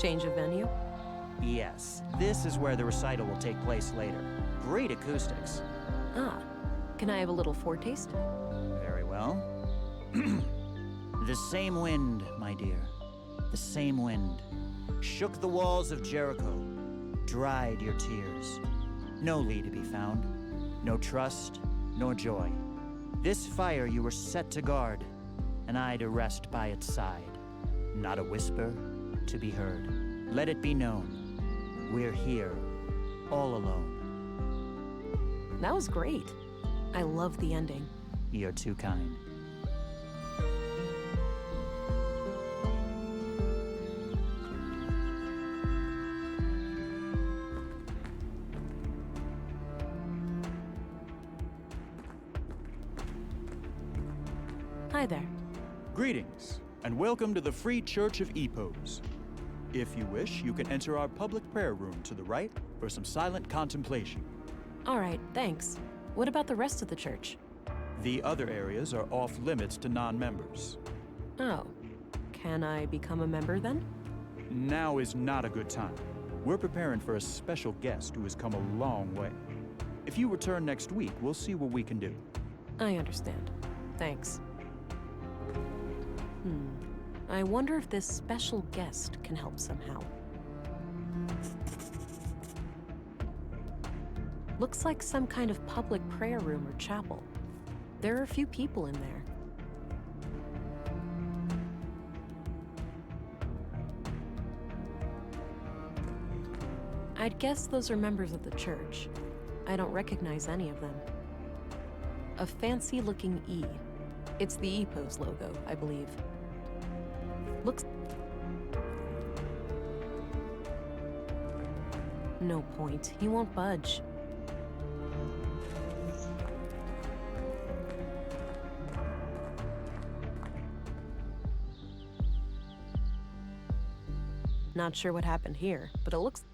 Change of venue? Yes, this is where the recital will take place later. Great acoustics. Ah, can I have a little foretaste? Very well. The same wind, my dear. The same wind. Shook the walls of Jericho. Dried your tears. No Lee to be found. No trust, nor joy. This fire you were set to guard, and I to rest by its side. Not a whisper to be heard. Let it be known. We're here, all alone. That was great. I love the ending. You're too kind. Hi there. Greetings, and welcome to the Free Church of Epos. If you wish, you can enter our public prayer room to the right for some silent contemplation. All right, thanks. What about the rest of the church? The other areas are off limits to non-members. Oh, can I become a member then? Now is not a good time. We're preparing for a special guest who has come a long way. If you return next week, we'll see what we can do. I understand. Thanks. I wonder if this special guest can help somehow. Looks like some kind of public prayer room or chapel. There are a few people in there. I'd guess those are members of the church. I don't recognize any of them. A fancy-looking E. It's the Epos logo, I believe. Looks... No point. He won't budge. Not sure what happened here, but it looks...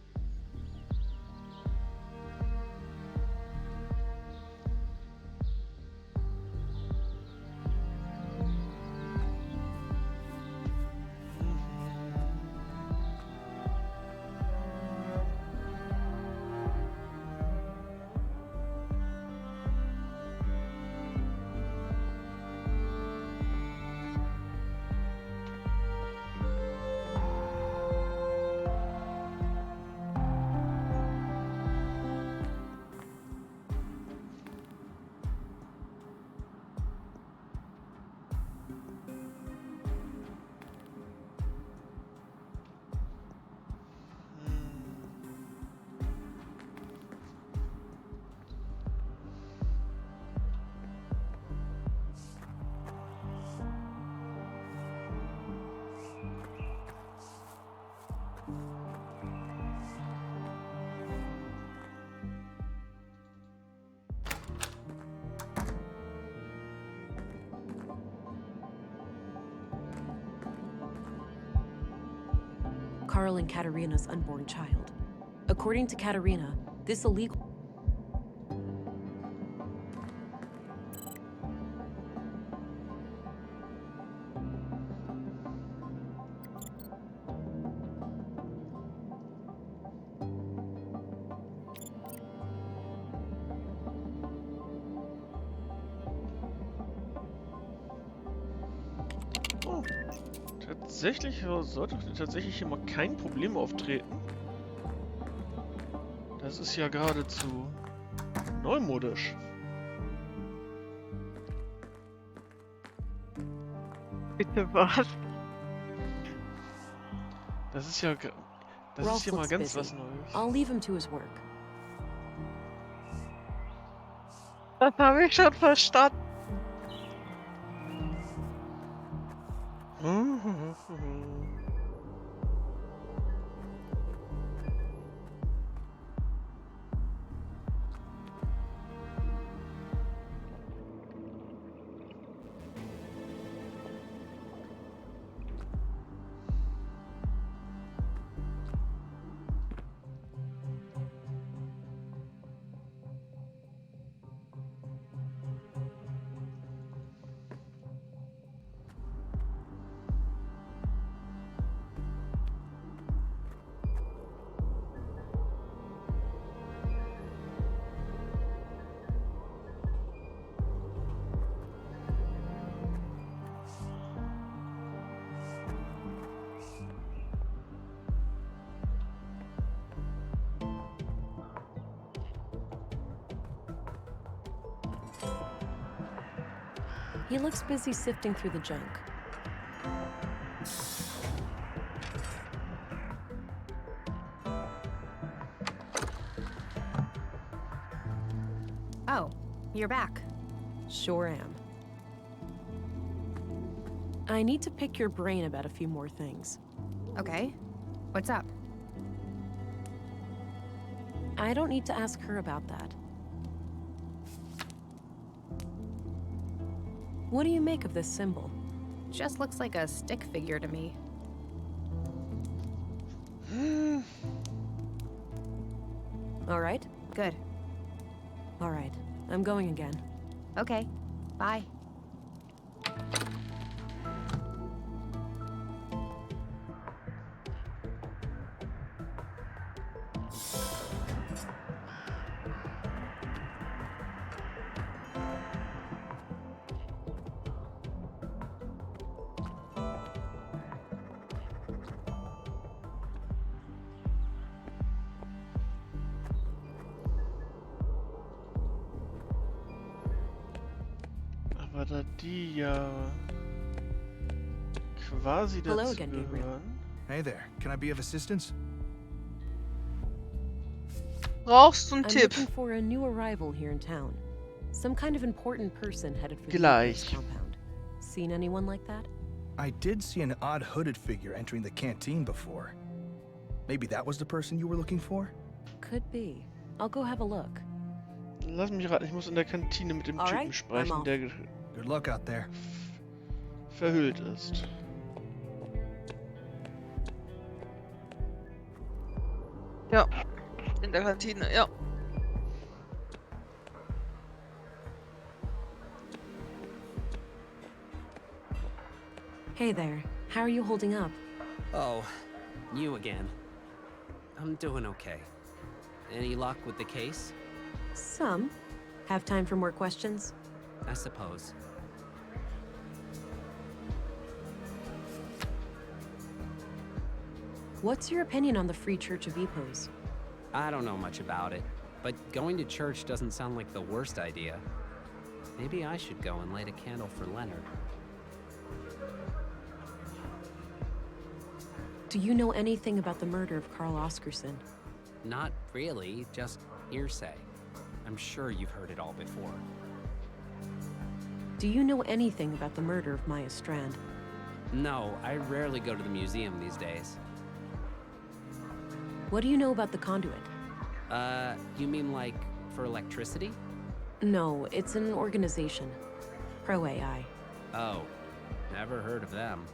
Carl and Katerina's unborn child. According to Katerina, this illegal... Oh, tatsächlich sollte tatsächlich hier mal kein Problem auftreten. Das ist ja geradezu neumodisch. Bitte was? Das ist ja mal ganz was Neues. I'll leave him to his work. Das habe ich schon verstanden. He looks busy sifting through the junk. Oh, you're back. Sure am. I need to pick your brain about a few more things. Okay. What's up? I don't need to ask her about that. What do you make of this symbol? Just looks like a stick figure to me. All right? Good. All right. I'm going again. Okay. Bye. Aber da die ja quasi Hello dazu again, Gabriel. gehören. Hey there, can I be of assistance? Brauchst du einen I'm Tipp? looking for a new arrival here in town. Some kind of important person headed for the Gleich. Epos compound. Seen anyone like that? I did see an odd hooded figure entering the canteen before. Maybe that was the person you were looking for? Could be. I'll go have a look. Lass mich raten, ich muss in der Kantine mit dem Alright, Typen sprechen, I'm off. der Good luck out there. verhüllt ist. Ja. In der Kantine, ja. Hey there. How are you holding up? Oh, you again. I'm doing okay. Any luck with the case? Some. Have time for more questions? I suppose. What's your opinion on the Free Church of Epos? I don't know much about it, but going to church doesn't sound like the worst idea. Maybe I should go and light a candle for Leonard. Do you know anything about the murder of Carl Oscarson? Not really, just hearsay. I'm sure you've heard it all before. Do you know anything about the murder of Maya Strand? No, I rarely go to the museum these days. What do you know about the conduit? You mean like for electricity? No, it's an organization. Pro AI. Oh, never heard of them.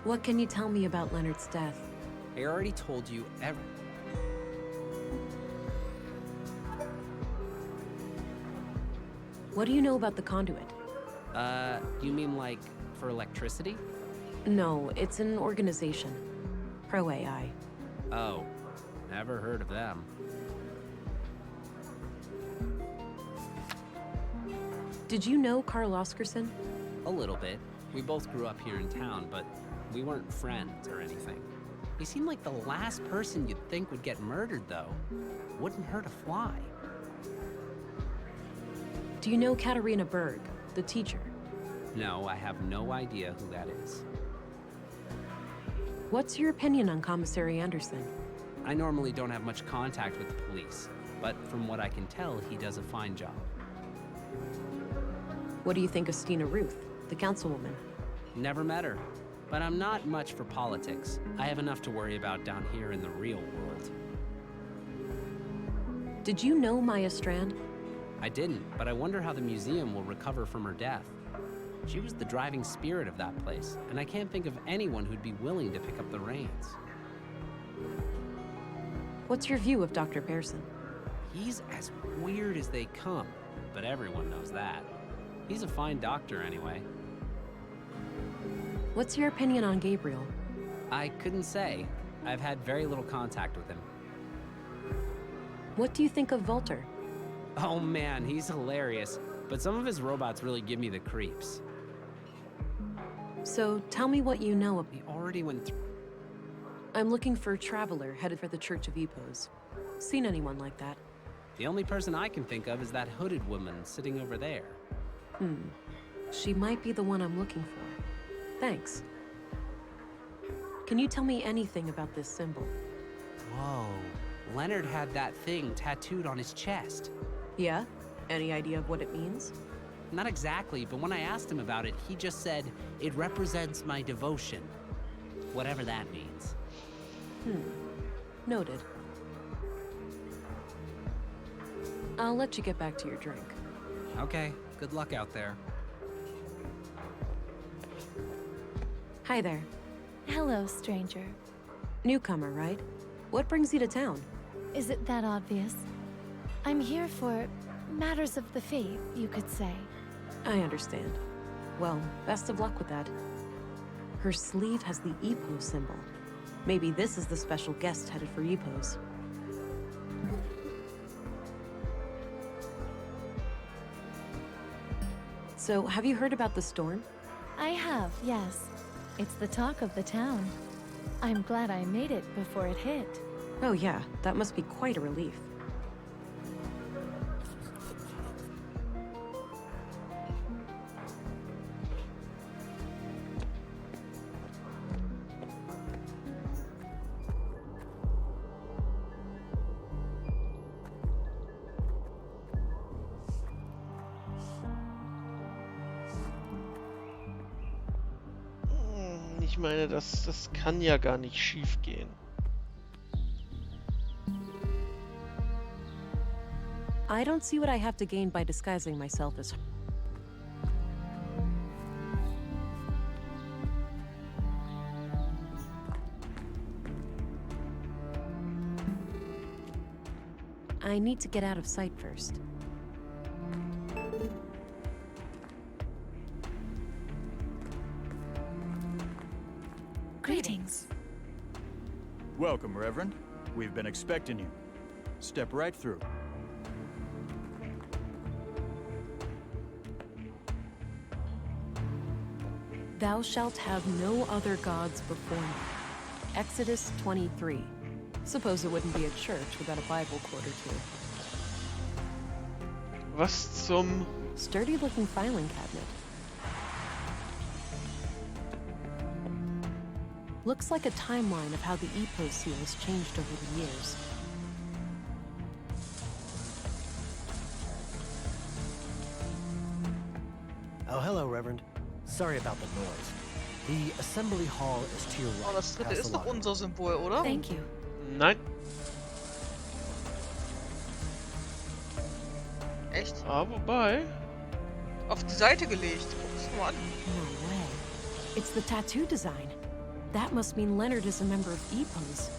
What can you tell me about Leonard's death? I already told you What do you know about the conduit? You mean like for electricity? No, it's an organization. Pro AI. Oh, never heard of them. Did you know Carl Oscarson? A little bit. We both grew up here in town, but we weren't friends or anything. He seemed like the last person you'd think would get murdered, though. Wouldn't hurt a fly. Do you know Katarina Berg, the teacher? No, I have no idea who that is. What's your opinion on Commissary Anderson? I normally don't have much contact with the police, but from what I can tell, he does a fine job. What do you think of Stina Ruth, the councilwoman? Never met her, but I'm not much for politics. I have enough to worry about down here in the real world. Did you know Maya Strand? I didn't, but I wonder how the museum will recover from her death. She was the driving spirit of that place, and I can't think of anyone who'd be willing to pick up the reins. What's your view of Dr. Pearson? He's as weird as they come, but everyone knows that. He's a fine doctor anyway. What's your opinion on Gabriel? I couldn't say. I've had very little contact with him. What do you think of Volter? Oh man, he's hilarious, but some of his robots really give me the creeps. So tell me what you know. He already went through. I'm looking for a traveler headed for the Church of Epos. Seen anyone like that? The only person I can think of is that hooded woman sitting over there. She might be the one I'm looking for. Thanks. Can you tell me anything about this symbol? Whoa. Leonard had that thing tattooed on his chest. Yeah? Any idea of what it means? Not exactly, but when I asked him about it, he just said, it represents my devotion. Whatever that means. Noted. I'll let you get back to your drink. Okay, good luck out there. Hi there. Hello, stranger. Newcomer, right? What brings you to town? Is it that obvious? I'm here for matters of the faith, you could say. I understand. Well, best of luck with that. Her sleeve has the EPO symbol. Maybe this is the special guest headed for EPOs. So, have you heard about the storm? I have, yes. It's the talk of the town. I'm glad I made it before it hit. Oh yeah, that must be quite a relief. Ich meine, das kann ja gar nicht schief gehen. I don't see what I have to gain by disguising myself as... I need to get out of sight first. Greetings. Welcome, Reverend. We've been expecting you. Step right through. Thou shalt have no other gods before me. Exodus 23. Suppose it wouldn't be a church without a Bible quote or two. Was zum... Sturdy-looking filing cabinet. Looks like a timeline of how the EPO seal has changed over the years. Oh, hello, Reverend. Sorry about the noise. The assembly hall is to your right. Oh, das dritte past ist the doch lobby. unser Symbol, oder? Thank you. Nein. Echt? Ah, wobei... Auf die Seite gelegt. Guck's mal an. No way. It's the tattoo design. That must mean Leonard is a member of EPOs.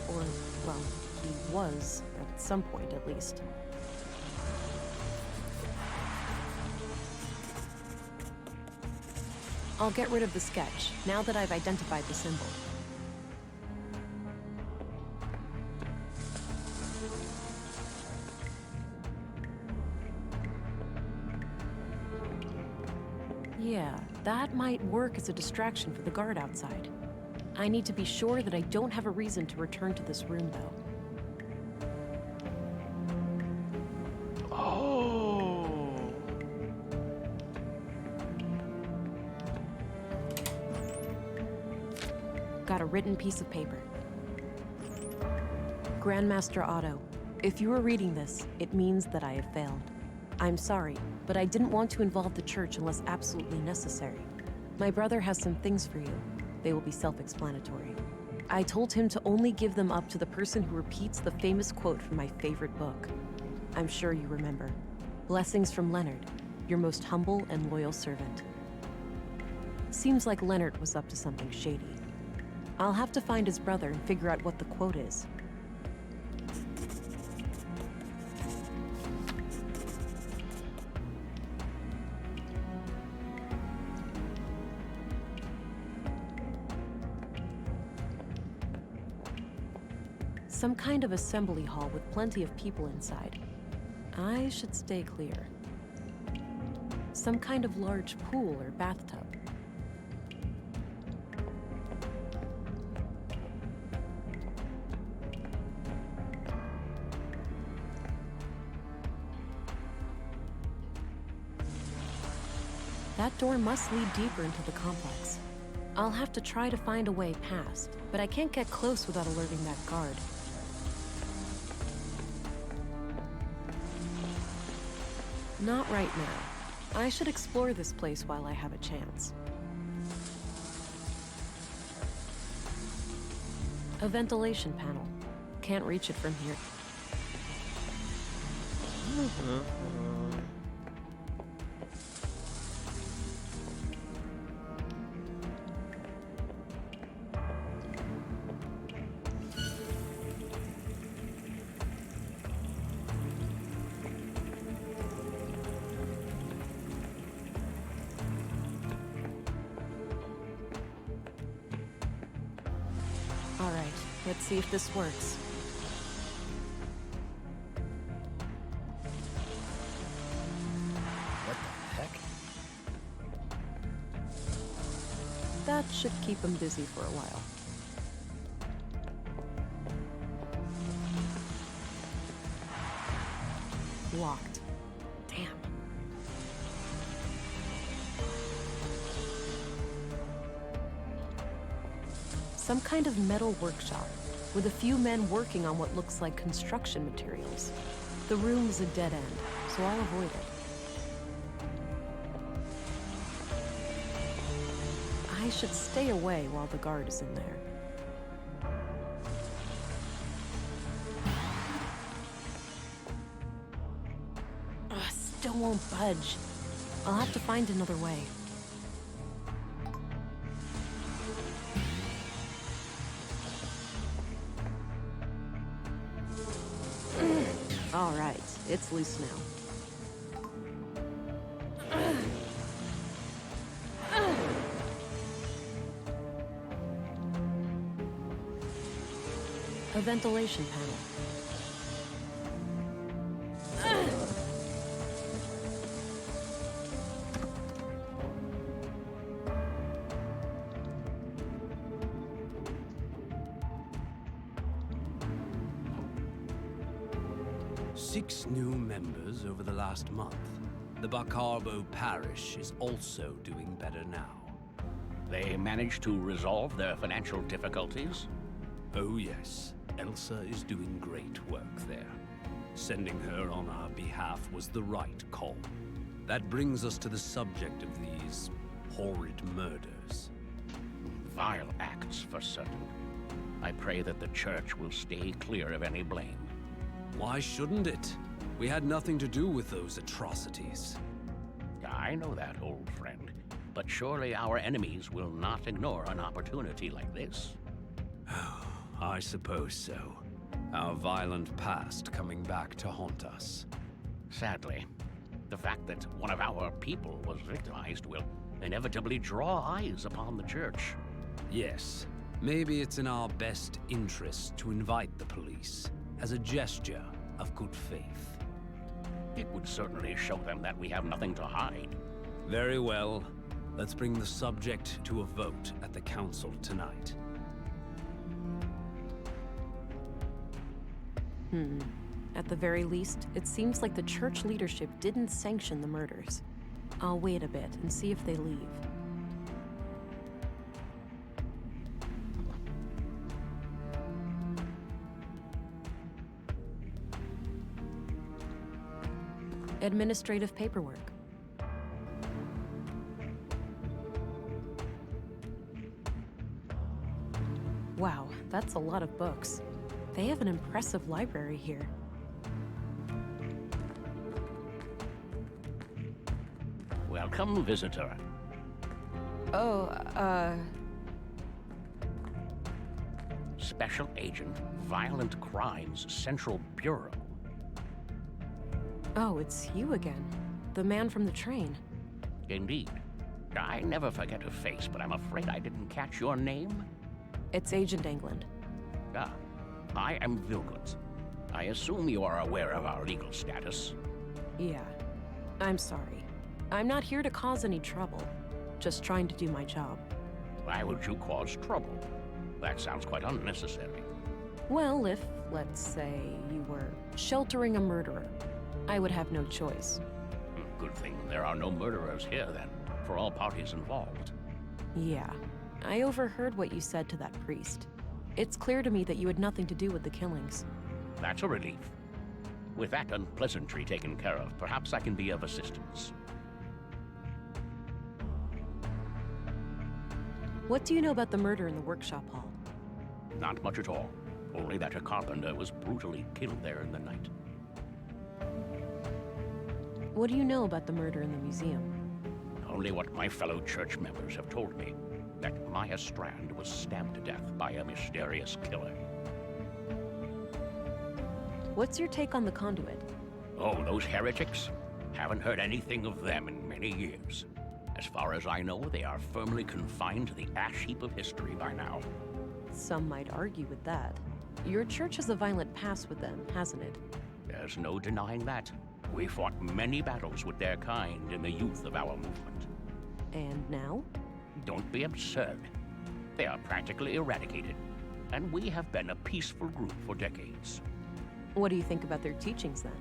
Or, well, he was, at some point at least. I'll get rid of the sketch, now that I've identified the symbol. Yeah, that might work as a distraction for the guard outside. I need to be sure that I don't have a reason to return to this room, though. Oh. Got a written piece of paper. Grandmaster Otto, if you are reading this, it means that I have failed. I'm sorry, but I didn't want to involve the church unless absolutely necessary. My brother has some things for you. They will be self-explanatory. I told him to only give them up to the person who repeats the famous quote from my favorite book. I'm sure you remember. Blessings from Leonard, your most humble and loyal servant. Seems like Leonard was up to something shady. I'll have to find his brother and figure out what the quote is. Some kind of assembly hall with plenty of people inside. I should stay clear. Some kind of large pool or bathtub. That door must lead deeper into the complex. I'll have to try to find a way past, but I can't get close without alerting that guard. Not right now. I should explore this place while I have a chance. A ventilation panel. Can't reach it from here. All right, let's see if this works. What the heck? That should keep him busy for a while. Locked. Damn. Some kind of metal workshop, with a few men working on what looks like construction materials. The room is a dead end, so I'll avoid it. I should stay away while the guard is in there. Ugh, still won't budge. I'll have to find another way. All right, it's loose now. A ventilation panel. Six new members over the last month. The Bacarbo parish is also doing better now. They managed to resolve their financial difficulties? Oh yes, Elsa is doing great work there. Sending her on our behalf was the right call. That brings us to the subject of these horrid murders. Vile acts, for certain. I pray that the church will stay clear of any blame. Why shouldn't it? We had nothing to do with those atrocities. I know that, old friend. But surely our enemies will not ignore an opportunity like this. I suppose so. Our violent past coming back to haunt us. Sadly, the fact that one of our people was victimized will inevitably draw eyes upon the church. Yes, maybe it's in our best interest to invite the police as a gesture of good faith. It would certainly show them that we have nothing to hide. Very well. Let's bring the subject to a vote at the council tonight. At the very least, it seems like the church leadership didn't sanction the murders. I'll wait a bit and see if they leave. Administrative paperwork. Wow, that's a lot of books. They have an impressive library here. Welcome, visitor. Special Agent, Violent Crimes Central Bureau. Oh, it's you again. The man from the train. Indeed. I never forget a face, but I'm afraid I didn't catch your name. It's Agent England. Ah, I am Vilgut. I assume you are aware of our legal status. Yeah. I'm sorry. I'm not here to cause any trouble. Just trying to do my job. Why would you cause trouble? That sounds quite unnecessary. Well, if, let's say, you were sheltering a murderer, I would have no choice. Good thing there are no murderers here, then. for all parties involved. Yeah, I overheard what you said to that priest. It's clear to me that you had nothing to do with the killings. That's a relief. With that unpleasantry taken care of, perhaps I can be of assistance. What do you know about the murder in the workshop hall? Not much at all. Only that a carpenter was brutally killed there in the night. What do you know about the murder in the museum? Only what my fellow church members have told me. That Maya Strand was stabbed to death by a mysterious killer. What's your take on the conduit? Oh, those heretics? Haven't heard anything of them in many years. As far as I know, they are firmly confined to the ash heap of history by now. Some might argue with that. Your church has a violent past with them, hasn't it? There's no denying that. We fought many battles with their kind in the youth of our movement. And now? Don't be absurd. They are practically eradicated, and we have been a peaceful group for decades. What do you think about their teachings, then?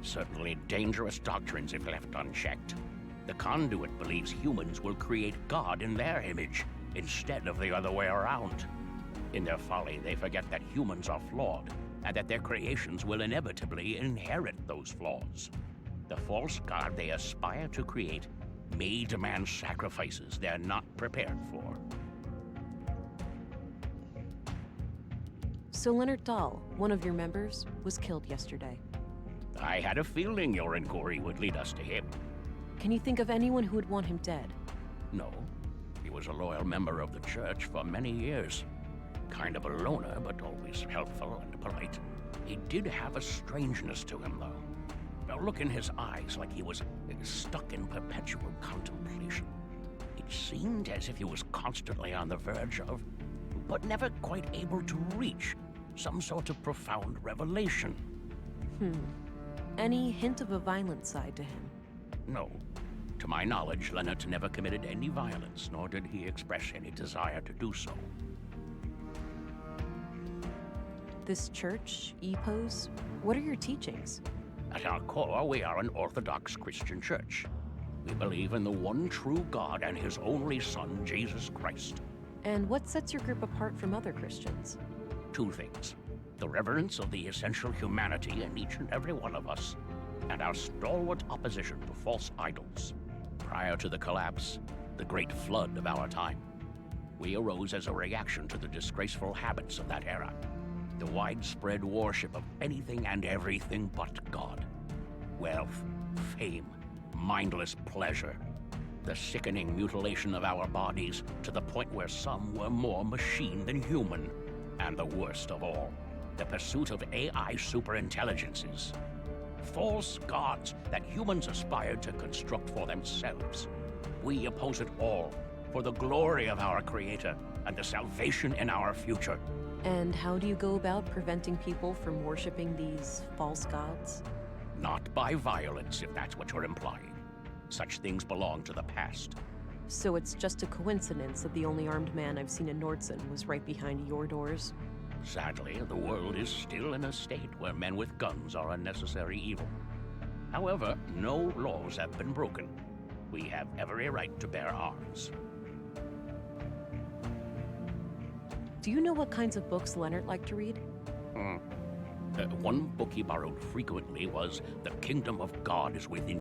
Certainly dangerous doctrines if left unchecked. The conduit believes humans will create God in their image, instead of the other way around. In their folly, they forget that humans are flawed, and that their creations will inevitably inherit those flaws. The false god they aspire to create may demand sacrifices they're not prepared for. So Leonard Dahl, one of your members, was killed yesterday. I had a feeling your inquiry would lead us to him. Can you think of anyone who would want him dead? No. He was a loyal member of the church for many years. Kind of a loner, but always helpful and polite. He did have a strangeness to him, though. A look in his eyes like he was stuck in perpetual contemplation. It seemed as if he was constantly on the verge of, but never quite able to reach, some sort of profound revelation. Any hint of a violent side to him? No. To my knowledge, Leonard never committed any violence, nor did he express any desire to do so. This church, EPOS, what are your teachings? At our core, we are an Orthodox Christian church. We believe in the one true God and His only Son, Jesus Christ. And what sets your group apart from other Christians? Two things. The reverence of the essential humanity in each and every one of us, and our stalwart opposition to false idols. Prior to the collapse, the great flood of our time, we arose as a reaction to the disgraceful habits of that era. The widespread worship of anything and everything but God. Wealth, fame, mindless pleasure. The sickening mutilation of our bodies to the point where some were more machine than human. And the worst of all, the pursuit of AI superintelligences. False gods that humans aspired to construct for themselves. We oppose it all for the glory of our Creator and the salvation in our future. And how do you go about preventing people from worshiping these false gods? Not by violence, if that's what you're implying. Such things belong to the past. So it's just a coincidence that the only armed man I've seen in Nordson was right behind your doors? Sadly, the world is still in a state where men with guns are a necessary evil. However, no laws have been broken. We have every right to bear arms. Do you know what kinds of books Leonard liked to read? One book he borrowed frequently was The Kingdom of God is Within